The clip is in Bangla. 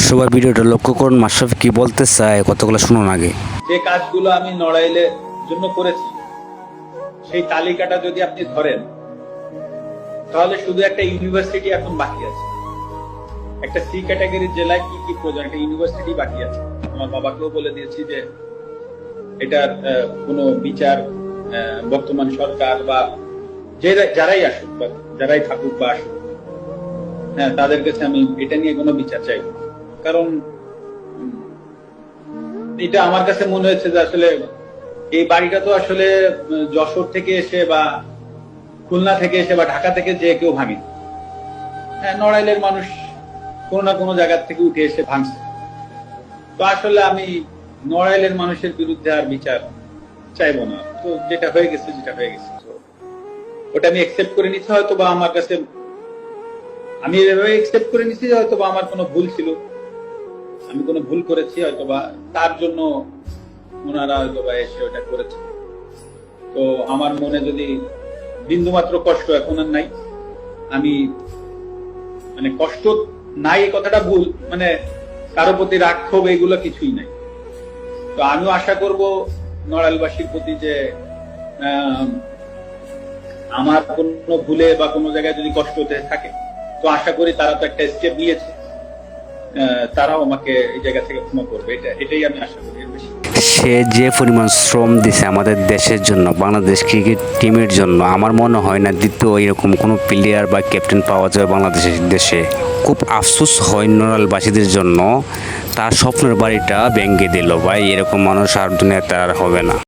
সবাই ভিডিওটা লক্ষ্য করুন, মাশরাফি কি বলতে চায় কতগুলো শুনুন আগে। যে কাজগুলো আমি নড়াইলের জন্য করেছি সেই তালিকাটা যদি আপনি ধরেন তাহলে শুধু একটা ইউনিভার্সিটি এখন বাকি আছে। একটা সি ক্যাটাগরির জেলায় কি কি প্রয়োজন, একটা ইউনিভার্সিটি বাকি আছে। আমার বাবাকেও বলে দিয়েছি যে এটার কোনো বিচার বর্তমান সরকার বা যারাই আসুক বা যারাই থাকুক বা আসুক, হ্যাঁ, তাদের কাছে আমি এটা নিয়ে কোনো বিচার চাইব। কারণ এটা আমার কাছে মনে হয়েছে যে আসলে এই বাড়িটা তো আসলে যশোর থেকে এসে বা খুলনা থেকে এসে বা ঢাকা থেকে যে কেউ ভাঙে। হ্যাঁ, নড়াইলের মানুষ কোনো না কোনো জায়গা থেকে উঠে এসে ভাঙছে। তো আসলে আমি নড়াইলের মানুষের বিরুদ্ধে আর বিচার চাইবো না। তো যেটা হয়ে গেছে তো ওটা আমি একসেপ্ট করে নিচ্ছি। হয়তো বা আমার কাছে আমি এভাবে একসেপ্ট করে নিচ্ছি হয়তো বা আমার কোনো ভুল ছিল, আমি কোনো ভুল করেছি, হয়তো বা তার জন্য ওনারা হয়তো বা এসে ওটা করেছে। তো আমার মনে যদি বিন্দুমাত্র কষ্ট এখন আর নাই, আমি মানে কষ্ট নাই এই কথাটা ভুল, মানে কারো প্রতি রাগ ক্ষোভ এগুলো কিছুই নাই। তো আমিও আশা করব নড়াইলবাসীর প্রতি যে আমার কোনো ভুলে বা কোনো জায়গায় যদি কষ্ট হতে থাকে, তো আশা করি তারা তো একটা স্টেপ নিয়েছে, তারাও আমাকে এই জায়গা থেকে ক্ষমা করবে। এটাই আমি আশা করি। এর বেশি সে যে পরিমাণ শ্রম দিছে আমাদের দেশের জন্য, বাংলাদেশ ক্রিকেট টিমের জন্য, আমার মনে হয় না দ্বিতীয় এরকম কোনো প্লেয়ার বা ক্যাপ্টেন পাওয়া যাবে বাংলাদেশের দেশে। খুব আফসোস হয় নড়াইলবাসীদের জন্য, তার স্বপ্নের বাড়িটা ভেঙে দিল ভাই। এরকম মানুষ আর দুনিয়াতে আর হবে না।